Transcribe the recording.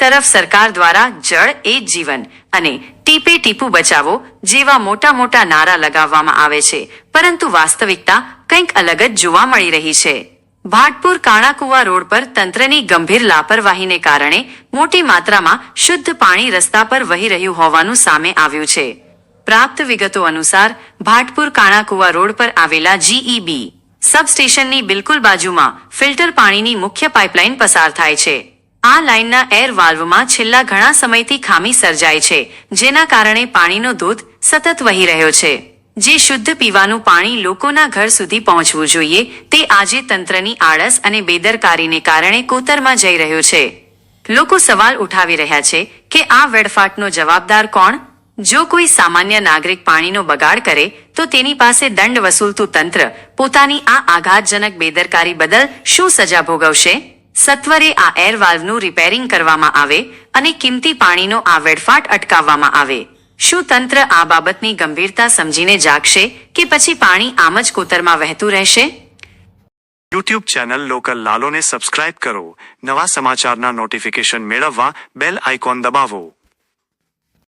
તરફ સરકાર દ્વારા જળ એ જ જીવન અને ટીપે ટીપું બચાવો જેવા મોટા મોટા નારા લગાવવામાં આવે છે, પરંતુ વાસ્તવિકતા કંઈક અલગ જ જોવા મળી રહી છે. ભાટપુર કાણાકુવા રોડ પર તંત્રની ગંભીર લાપરવાહીને કારણે મોટી માત્રામાં શુદ્ધ પાણી રસ્તા પર વહી રહ્યું હોવાનું સામે આવ્યું છે. પ્રાપ્ત વિગતો અનુસાર ભાટપુર કાણાકુવા રોડ પર આવેલા જીઈબી સબસ્ટેશનની બિલકુલ બાજુમાં ફિલ્ટર પાણીની મુખ્ય પાઇપલાઇન પસાર થાય છે. આ લાઇનના એર વાલ્વમાં છેલ્લા ઘણા સમયથી ખામી સર્જાઈ છે, જેના કારણે પાણીનો ધોધ સતત વહી રહ્યો છે. જે શુદ્ધ પીવાનું પાણી લોકોના ઘર સુધી પહોંચવું જોઈએ તે આજે તંત્રની આળસ અને બેદરકારીને કારણે કોતરમાં જઈ રહ્યો છે. લોકો સવાલ ઉઠાવી રહ્યા છે કે આ વેડફાટનો જવાબદાર કોણ? જો કોઈ સામાન્ય નાગરિક પાણીનો બગાડ કરે તો તેની પાસે દંડ વસૂલતું તંત્ર પોતાની આ આઘાતજનક બેદરકારી બદલ શું સજા ભોગવશે? સત્વરે આ એર વાલ્વનું રિપેરિંગ કરવામાં આવે અને કિંમતી પાણીનો આ વેડફાટ અટકાવવામાં આવે. શું તંત્ર આ બાબતની ગંભીરતા સમજીને જાગશે કે પછી પાણી આમ જ કોતરમાં વહેતું રહેશે? યુટ્યુબ ચેનલ લોકલ લાલોને સબસ્ક્રાઇબ કરો. નવા સમાચારના નોટિફિકેશન મેળવવા બેલ આઇકોન દબાવો.